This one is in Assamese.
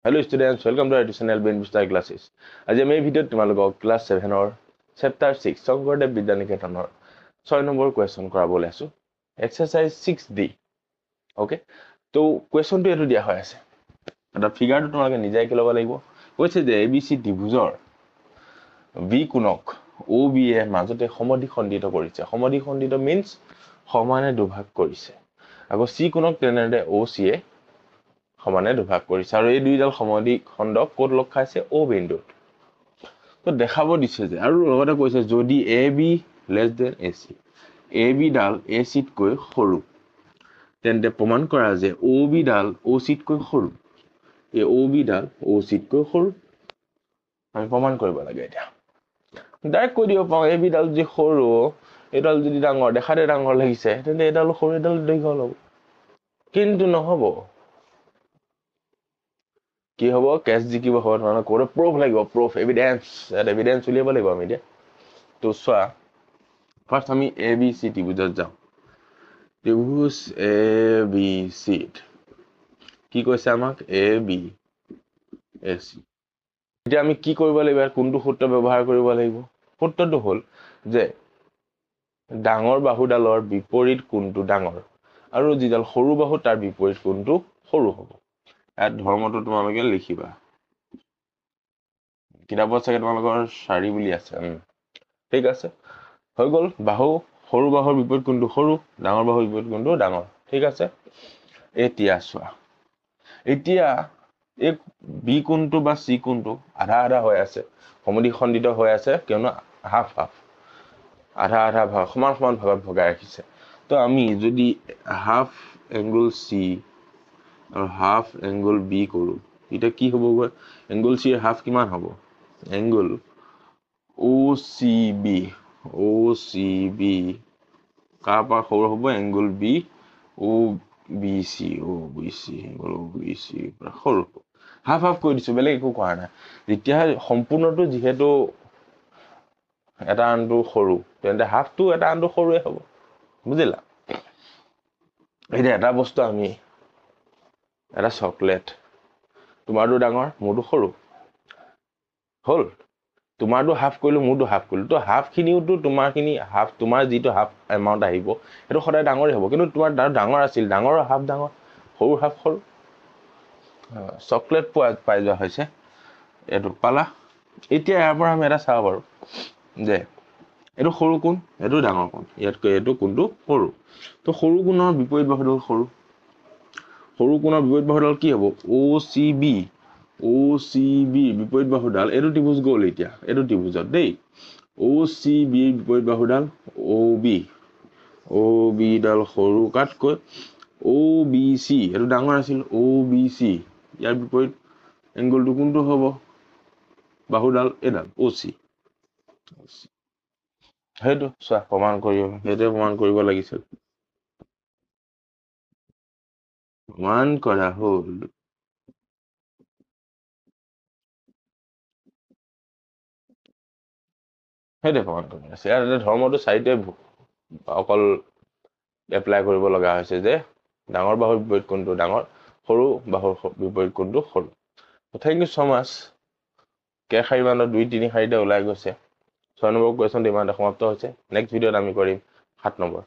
Hello students, welcome to our channel Ben Vista Classes. আজি আমি এই ভিডিঅ'ত তোমালোকক ক্লাছ 7 ৰ চেপ্টাৰ 6 শংকৰদেৱ বিদ্যানিকেতনৰ 6 নম্বৰ কোৱেশ্চন কৰাবলৈ আছো এক্সাৰসাইজ 6D ওকে তো কোৱেশ্চনটো এটো দিয়া হৈ আছে এটা ফিগাৰটো তোমালোকে নিজে কি ল'ব লাগিব কৈছে যে ABC ত্ৰিভুজৰ B কোণক OB এ মাজতে সমদ্বিখণ্ডিত কৰিছে সমদ্বিখণ্ডিত মিন্স সমানে দুভাগ কৰিছে আকৌ C কোণক তেনেদৰে OC এ সমানে দুভাগ কৰিছে আৰু এই দুইডাল সমদ্বিখণ্ডক কোড লগ খাইছে O বিন্দুত তো দেখাব দিছে যে আৰু লগতে কৈছে যদি AB less than AC AB ডাল AC তকৈ সৰু তেন্তে প্ৰমাণ কৰা যে OB ডাল OC তকৈ সৰু এই OB ডাল OC তকৈ সৰু আমি প্ৰমাণ কৰিব লাগে এতিয়া ডাইৰেক্ট কৈ দিব পাওঁ AB ডাল যদি সৰু এডাল যদি ডাঙৰ দেখাতে ডাঙৰ লাগিছে তেন্তে এডাল সৰু এডাল দীঘল হ'ব কিন্তু নহব কি হব কেছ জিকিব হ'ব মানে কোৰে প্ৰুফ লাগিব প্ৰুফ এভিডেন্স উলিয়াব লাগিব আমি এতিয়া তো চোৱা ফাৰ্স্ট আমি ABC ত্ৰিভুজত যাওঁ ত্ৰিভুজ ABC কি কৈছে আমাক ABAC এতিয়া আমি কি কৰিব লাগিব কোনটো সূত্ৰ ব্যৱহাৰ কৰিব লাগিব সূত্ৰটো হ'ল যে ডাঙৰ বাহুডালৰ বিপৰীত কোণটো ডাঙৰ আৰু যিডাল সৰু বাহু তাৰ বিপৰীত কোণটো সৰু হ'ব ইয়াত ধৰ্মটো তোমালোকে লিখিবা কিতাপত চাগে তোমালোকৰ 4 বুলি আছে ঠিক আছে হৈ গল বাহু সৰু বাহুৰ বিপৰীত কোণটো সৰু ডাঙৰ বাহুৰ বিপৰীত কোণটো ডাঙৰ ঠিক আছে এতিয়া চোৱা এতিয়া এই বি কোণটো বা সি কোণটো আধা আধা হৈ আছে সমদ্বিখণ্ডিত হৈ আছে কিয়নো হাফ হাফ আধা আধা ভাগ সমান সমান ভাগত ভগাই ৰাখিছে তো আমি যদি হাফ এংগল সি আৰু হাফ এংগল বি কৰো এটা কি হ'বগৈ এংগল সি হাফ কিমান হ'ব এংগল OCB কাৰ পৰা সৰু হ'ব angle B OBC angle OBC পৰা সৰু হাফ হাফ কৈ দিছো বেলেগ একো কৰা নাই যেতিয়া সম্পূৰ্ণটো যিহেতু এটা আনটো সৰু তেন্তে হাফটো এটা আনটো সৰুৱে হ'ব বুজিলা এটা বস্তু আমি এটা চকলেট তোমাৰটো ডাঙৰ মোৰটো সৰু হল তোমাৰটো হাফ কৰিলো মোৰটো হাফ কৰিলো তো হাফ খিনিওটো তোমাৰখিনি হাফ তোমাৰ যিটো হাফ এমাউন্ট আহিব এটো সদায় ডাঙৰই হ'ব কিন্তু তোমাৰ ডাঙৰ আছিল ডাঙৰ হাফ ডাঙৰ সৰু হাফ সৰু চকলেট পাই যোৱা হৈছে এটো পালা এতিয়া ইয়াৰ পৰা আমি এটা চাব পাৰো যে এটো সৰু কোণ এটো ডাঙৰ কোণ ইয়াতকৈ এটো কোণটো সৰু তো সৰু কোণৰ বিপৰীত বাহুডাল সৰু কোণৰ বিপৰীত বাহুডাল কি হ'ব OCB বিপৰীত বাহুডাল এটো ত্ৰিভুজ গ'ল এতিয়া এটো ত্ৰিভুজত দেই OCB বিপৰীত বাহুডাল OB ডাল সৰু কাটকৈ OBC এটো ডাঙৰ আছিল OBC ইয়াৰ বিপৰীত এংগলটো কোনটো হ'ব বাহুডাল এডাল OC হেতু চোৱা প্ৰমাণ কৰিব লাগিছিল প্ৰমাণ কৰা হ'ল হেতু প্ৰমাণ কৰি আছে ইয়াৰ ধৰ্মটো চাইতে অকল এপ্লাই কৰিব লগা হৈছে যে ডাঙৰ বাহুৰ বিপৰীত কোণটো ডাঙৰ সৰু বাহুৰ বিপৰীত কোণটো সৰু থ্যাংক ইউ সো মাচ কে খাই মানে 2 3 খাইতে ওলাই গৈছে 6 নম্বৰ কোৱেশ্চন ইমানতে সমাপ্ত হৈছে নেক্সট ভিডিঅ'ত আমি কৰিম 7 নম্বৰ